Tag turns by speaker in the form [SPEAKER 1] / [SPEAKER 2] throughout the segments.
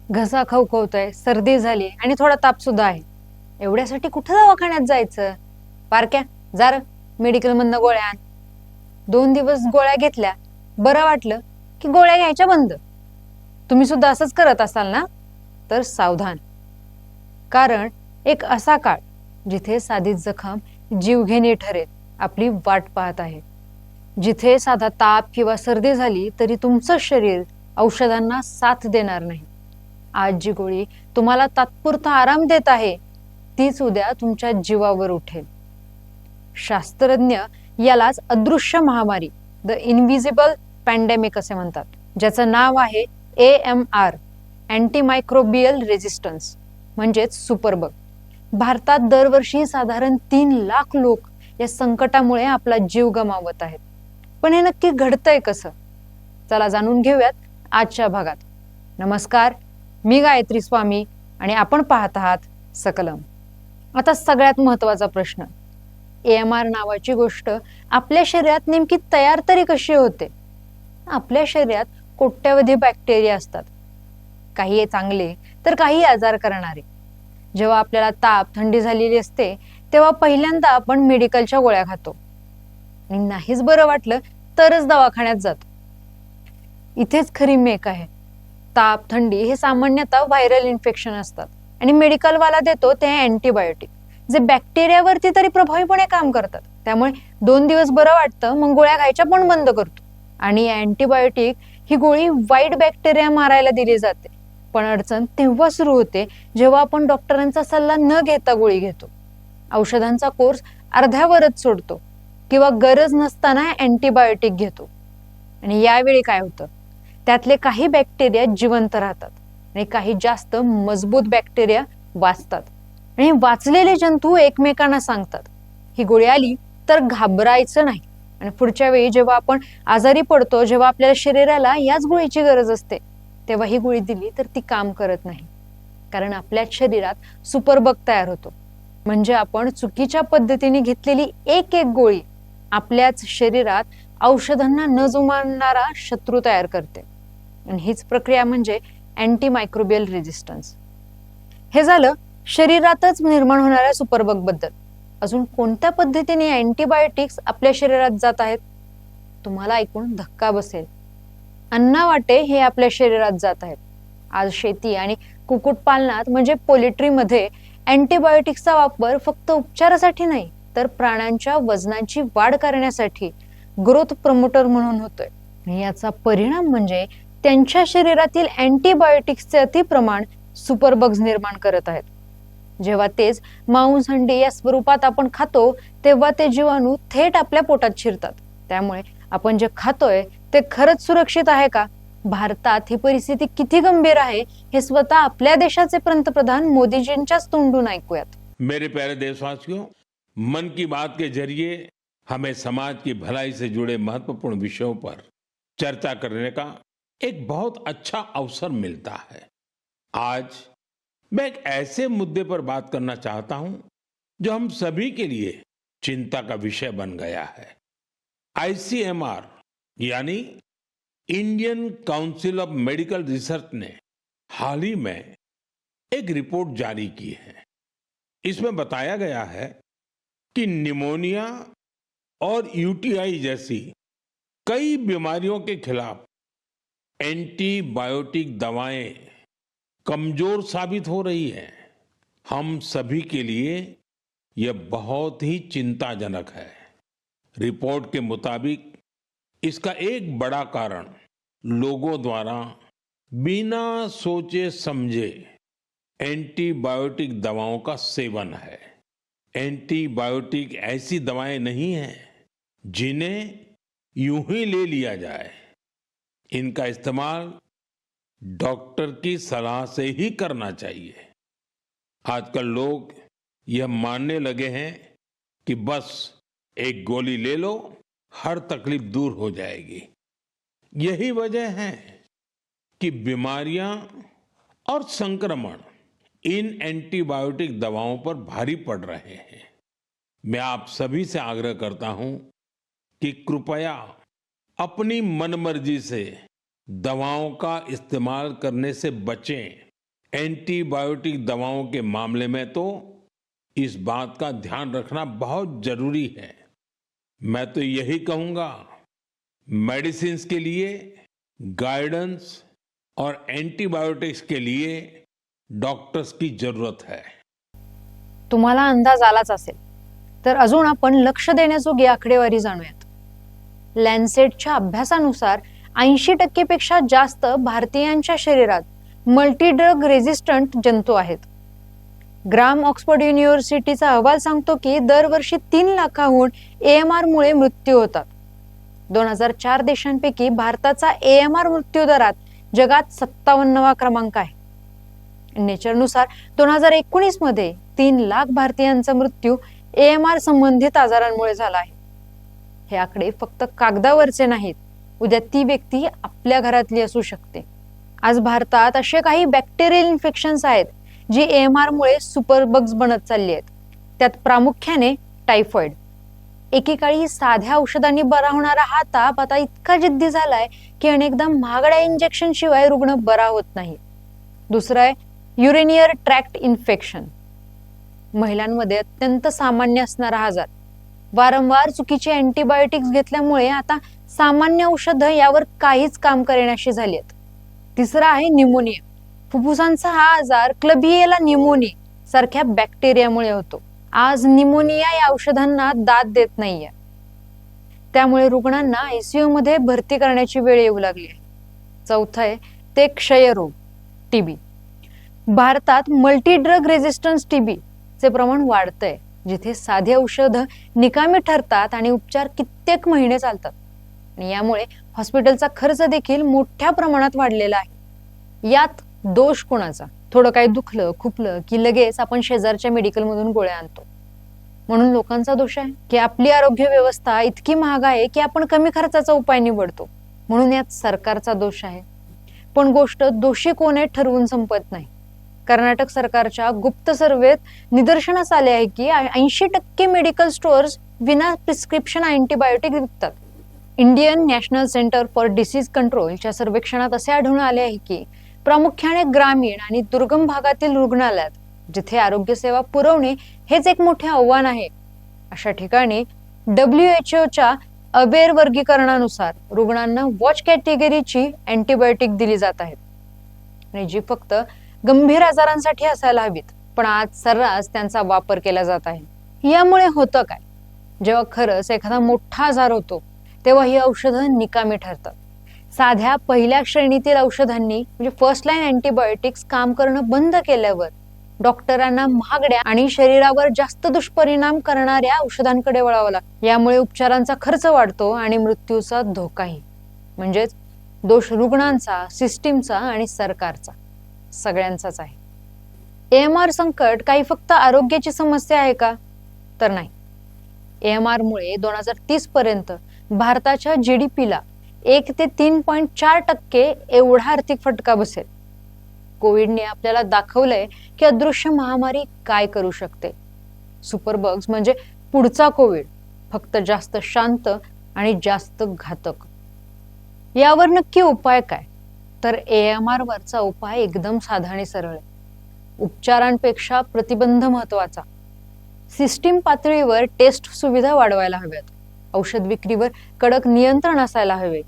[SPEAKER 1] घसा खवखवतोय, सर्दी झाली आणि थोडा ताप सुद्धा आहे. एवढ्यासाठी कुठं दवाखान्यात जायचं? पारक्या, जा र मेडिकल मधनं गोळ्या आण. 2 दिवस गोळ्या घेतल्या, बरं वाटलं की गोळ्या घ्यायच्या बंद. तुम्ही सुद्धा असंच करत असाल ना? तर सावधान. कारण एक असा काळ जिथे साधी जखम जीवघेणी ठरेल आपली वाट पाहत आहे. जिथे साधा ताप किंवा सर्दी झाली तरी तुमचं शरीर औषधांना साथ देणार नाही. आज जी गोळी तुम्हाला तात्पुरता आराम देत आहे तीच उद्या तुमच्या जीवावर उठेल. शास्त्रज्ञ यालाच अदृश्य महामारी, द इनव्हिजिबल पॅन्डेमिक असे म्हणतात, ज्याचं नाव आहे AMR, अँटीमायक्रोबियल रेझिस्टन्स म्हणजेच सुपरबग. भारतात दरवर्षी साधारण 3 लाख लोक या संकटामुळे आपला जीव गमावत आहेत. पण हे नक्की घडतंय कसं? चला जाणून घेऊयात आजच्या भागात. नमस्कार, मी गायत्री स्वामी आणि आपण पाहत आहात सकलम. आता सगळ्यात महत्वाचा प्रश्न, AMR नावाची गोष्ट आपल्या शरीरात नेमकी तयार तरी कशी होते? आपल्या शरीरात कोट्यवधी बॅक्टेरिया असतात, काही चांगले तर काही आजार करणारे. जेव्हा आपल्याला ताप थंडी झालेली असते तेव्हा पहिल्यांदा आपण मेडिकलच्या गोळ्या खातो आणि नाहीच बरं वाटलं तरच दवाखान्यात जातो. इथेच खरी मेक आहे. ताप थंडी हे सामान्यतः व्हायरल इन्फेक्शन असतात आणि मेडिकलवाला देतो ते अँटीबायोटिक, जे बॅक्टेरियावरती तरी प्रभावीपणे काम करतात. त्यामुळे 2 दिवस बरं वाटतं, मग गोळ्या खायच्या पण बंद करतो. आणि अँटीबायोटिक ही गोळी वाईट बॅक्टेरिया मारायला दिली जाते. पण अडचण तेव्हा सुरू होते जेव्हा आपण डॉक्टरांचा सल्ला न घेता गोळी घेतो, औषधांचा कोर्स अर्ध्यावरच सोडतो किंवा गरज नसताना अँटीबायोटिक घेतो. आणि यावेळी काय होतं, त्यातले काही बॅक्टेरिया जिवंत राहतात आणि काही जास्त मजबूत बॅक्टेरिया वाचतात. आणि वाचलेले जंतू एकमेकांना सांगतात, ही गोळी आली तर घाबरायचं नाही. आणि पुढच्या वेळी जेव्हा आपण आजारी पडतो, जेव्हा आपल्या शरीराला याच गोळीची गरज असते, तेव्हा ही गोळी दिली तर ती काम करत नाही. कारण आपल्याच शरीरात सुपरबग तयार होतो. म्हणजे आपण चुकीच्या पद्धतीने घेतलेली एक एक गोळी आपल्याच शरीरात औषधांना न जुमानणारा शत्रू तयार करते. आणि हीच प्रक्रिया म्हणजे अँटीमायक्रोबियल रेझिस्टन्स. हे झालं शरीरातच निर्माण होणाऱ्या सुपरबग बद्दल. अजून कोणत्या पद्धतीने अँटीबायोटिक्स आपल्या शरीरात जात आहेत? तुम्हाला ऐकून धक्का बसेल. अन्नावाटे हे आपल्या शरीरात जात आहेत. आज शेती आणि कुक्कुटपालनात म्हणजे पोल्ट्रीमध्ये अँटीबायोटिक्सचा वापर फक्त उपचारासाठी नाही तर प्राण्यांच्या वजनाची वाढ करण्यासाठी ग्रोथ प्रमोटर म्हणून होतोय. याचा परिणाम म्हणजे त्यांच्या शरीरातील अँटीबायोटिक्सचे अतिप्रमाण सुपरबग्स निर्माण करत आहेत. जेव्हा तेच मांस अंडी या स्वरूपात आपण खातो तेव्हा ते जीवाणू थेट आपल्या पोटात शिरतात. त्यामुळे आपण जे खातोय ते खरंच सुरक्षित आहे का? भारतात ही परिस्थिती किती गंभीर आहे हे स्वतः आपल्या देशाचे पंतप्रधान मोदीजींच्याच तोंडून ऐकूयात.
[SPEAKER 2] मेरे प्यारे देशवासियों, मन की बात के जरिए हमें समाज की भलाई से जुड़े महत्वपूर्ण विषयों पर चर्चा करने का एक बहुत अच्छा अवसर मिलता है. आज मैं एक ऐसे मुद्दे पर बात करना चाहता हूं जो हम सभी के लिए चिंता का विषय बन गया है. ICMR यानी Indian council of medical research ने हाल ही में एक रिपोर्ट जारी की है. इसमें बताया गया है कि निमोनिया और UTI जैसी कई बीमारियों के खिलाफ एंटीबायोटिक दवाएं कमजोर साबित हो रही है. हम सभी के लिए यह बहुत ही चिंताजनक है. रिपोर्ट के मुताबिक इसका एक बड़ा कारण लोगों द्वारा बिना सोचे समझे एंटीबायोटिक दवाओं का सेवन है. एंटीबायोटिक ऐसी दवाएं नहीं हैं जिन्हें यूं ही ले लिया जाए. इनका इस्तेमाल डॉक्टर की सलाह से ही करना चाहिए. आजकल लोग यह मानने लगे हैं कि बस एक गोली ले लो, हर तकलीफ दूर हो जाएगी. यही वजह है कि बीमारियां और संक्रमण इन एंटीबायोटिक दवाओं पर भारी पड़ रहे हैं. मैं आप सभी से आग्रह करता हूं कि कृपया अपनी मनमर्जी से दवाओं का इस्तेमाल करने से बचें. एंटीबायोटिक दवाओं के मामले में तो इस बात का ध्यान रखना बहुत जरूरी है। मैं तो यही कहूंगा, मेडिसिन्स के लिए गाइडेंस और एंटीबायोटिक्स के लिए डॉक्टर्स की जरूरत है।
[SPEAKER 1] तुम्हाला अंदाज आलाच असेल, तर अजून आपण लक्ष देण्याजोगी आकडेवारी जाणूयात. लॅन्सेटच्या अभ्यासानुसार 80% पेक्षा जास्त भारतीयांच्या शरीरात मल्टीड्रग रेझिस्टंट जंतू आहेत. ग्राम ऑक्सफोर्ड युनिव्हर्सिटीचा अहवाल सांगतो की दरवर्षी 3 लाखाहून AMR मुळे मृत्यू होतात. 2004 देशांपैकी भारताचा AMR मृत्यू दरात जगात 57वा क्रमांक आहे. नेचरनुसार 2019 मध्ये 3 लाख भारतीयांचा मृत्यू AMR संबंधित आजारांमुळे झाला आहे. हे आकडे फक्त कागदावरचे नाहीत. उद्या ती व्यक्ती आपल्या घरातली असू शकते. आज भारतात असे काही बॅक्टेरियल इन्फेक्शन्स आहेत जी AMR मुळे सुपरबग्स बनत चालली आहेत. त्यात प्रामुख्याने टायफॉइड. एकेकाळी साध्या औषधांनी बरा होणारा हा ताप आता इतका जिद्दी झालाय की अनेकदा महागड्या इंजेक्शन शिवाय रुग्ण बरा होत नाही. दुसरं आहे युरिनियर ट्रॅक्ट इन्फेक्शन. महिलांमध्ये अत्यंत सामान्य असणारा आजार. वारंवार चुकीचे अँटीबायोटिक्स घेतल्यामुळे आता सामान्य औषधं यावर काहीच काम करण्याशी झाली आहेत. तिसरा आहे न्यूमोनिया. फुफ्फुसांचा हा आजार क्लबिएला न्यूमोनी सारख्या बॅक्टेरियामुळे होतो. आज न्यूमोनिया या औषधांना दाद देत नाहीये. त्यामुळे रुग्णांना ICU मध्ये भरती करण्याची वेळ येऊ लागली आहे. चौथं आहे ते क्षयरोग, TB. भारतात मल्टीड्रग रेझिस्टन्स TB चे प्रमाण वाढतंय, जिथे साधी औषधं निकामी ठरतात आणि उपचार कित्येक महिने चालतात. आणि यामुळे हॉस्पिटलचा खर्च देखील मोठ्या प्रमाणात वाढलेला आहे. यात दोष कोणाचा? थोडं काही दुखलं खुपलं की लगेच आपण शेजारच्या मेडिकल मधून गोळ्या आणतो. म्हणून लोकांचा दोष आहे की आपली आरोग्य व्यवस्था इतकी महाग आहे की आपण कमी खर्चाचा उपाय निवडतो. म्हणून यात सरकारचा दोष आहे. पण गोष्ट दोषी कोण आहे ठरवून संपत नाही. कर्नाटक सरकारच्या गुप्त सर्वेत निदर्शनास आले आहे की 80% मेडिकल स्टोअर्स विना प्रिस्क्रिप्शन अँटीबायोटिक विकतात. Indian National Centre for Disease कंट्रोलच्या सर्वेक्षणात असे आढळून आले आहे की प्रामुख्याने ग्रामीण आणि दुर्गम भागातील रुग्णालयात, जिथे आरोग्य सेवा पुरवणे हेच एक मोठे आव्हान आहे, अशा ठिकाणी WHO अबेर वर्गीकरणानुसार रुग्णांना वॉच कॅटेगरीची अँटीबायोटिक दिली जात आहेत, आणि जी फक्त गंभीर आजारांसाठी असायला हवीत, पण आज सर्रास त्यांचा वापर केला जात आहे. यामुळे होतं काय? जेव्हा खरंच एखादा मोठा आजार होतो तेव्हा ही औषधं निकामी ठरतात. साध्या पहिल्या श्रेणीतील औषधांनी म्हणजे फर्स्ट लाईन अँटीबायोटिक्स काम करणं बंद केल्यावर डॉक्टरांना महागड्या आणि शरीरावर जास्त दुष्परिणाम करणाऱ्या औषधांकडे वळावं लागतं. यामुळे उपचारांचा खर्च वाढतो आणि मृत्यूचा धोकाही. म्हणजेच दोष रुग्णांचा, सिस्टीमचा आणि सरकारचा, सगळ्यांचाच आहे. AMR संकट काही फक्त आरोग्याची समस्या आहे का? तर नाही. AMR मुळे 2030 पर्यंत भारताच्या GDPला 1 ते 3.4% एवढा आर्थिक फटका बसेल. कोविडने आपल्याला दाखवलंय की अदृश्य महामारी काय करू शकते. सुपरबग्स म्हणजे पुढचा कोविड, फक्त जास्त शांत आणि जास्त घातक. यावर नक्की उपाय काय? तर AMR वरचा उपाय एकदम साधा आणि सरळ आहे. उपचारांपेक्षा प्रतिबंध महत्वाचा. सिस्टीम पातळीवर टेस्ट सुविधा वाढवायला हव्यात. औषध विक्रीवर कडक नियंत्रण असायला हवे.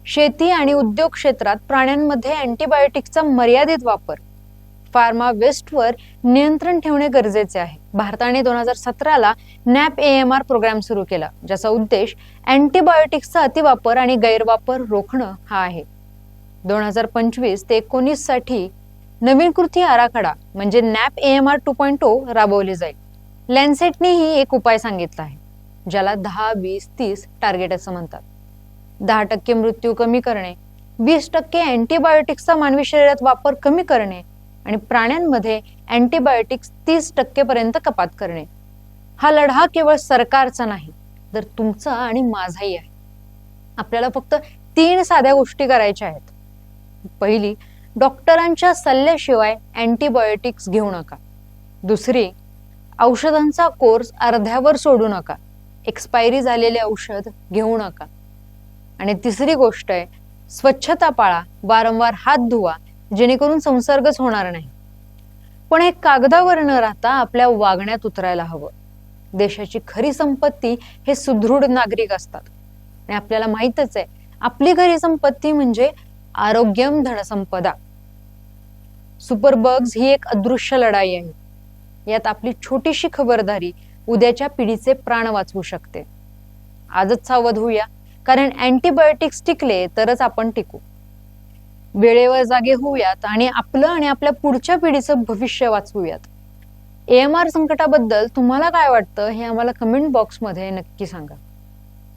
[SPEAKER 1] शेती आणि उद्योग क्षेत्रात प्राण्यांमध्ये अँटीबायोटिक्सचा मर्यादित वापर. फार्मा वेस्टवर नियंत्रण ठेवणे गरजेचे आहे. भारताने 2017ला नॅप AMR प्रोग्राम सुरू केला, ज्याचा उद्देश अँटीबायोटिक्सचा अतिवापर आणि गैरवापर रोखणं हा आहे. 2025 ते 19 साठी नवीन कृती आराखडा म्हणजे नॅप AMR 2.0 राबवली जाईल. लॅन्सेटनेही एक उपाय सांगितला आहे, ज्याला 10, 20, 30 टार्गेट असं म्हणतात. 10% मृत्यू कमी करणे, 20% अँटीबायोटिक्सचा मानवी शरीरात वापर कमी करणे आणि प्राण्यांमध्ये अँटीबायोटिक्स 30% पर्यंत कपात करणे. हा लढा केवळ सरकारचा नाही, तर तुमचा आणि माझाही आहे. आपल्याला फक्त 3 साध्या गोष्टी करायच्या आहेत. पहिली, डॉक्टरांच्या सल्ल्याशिवाय अँटीबायोटिक्स घेऊ नका. दुसरी, औषधांचा कोर्स अर्ध्यावर सोडू नका. एक्सपायरी झालेले औषध घेऊ नका. आणि तिसरी गोष्ट आहे, स्वच्छता पाळा, वारंवार हात धुवा, जेणेकरून संसर्गच होणार नाही. पण हे कागदावर न राहता आपल्या वागण्यात उतरायला हवं. देशाची खरी संपत्ती हे सुदृढ नागरिक असतात. आणि आपल्याला माहितच आहे, आपली खरी संपत्ती म्हणजे आरोग्यम धनसंपदा. सुपरबग्स ही एक अदृश्य लढाई आहे. यात आपली छोटीशी खबरदारी उद्याच्या पिढीचे प्राण वाचवू शकते. आजच सावध होऊया, कारण अँटीबायोटिक्स टिकले तरच आपण टिकू. वेळेवर जागे होऊयात आणि आपलं आणि आपल्या पुढच्या पिढीचं भविष्य वाचवूयात. AMR संकटाबद्दल तुम्हाला काय वाटतं हे आम्हाला कमेंट बॉक्समध्ये नक्की सांगा.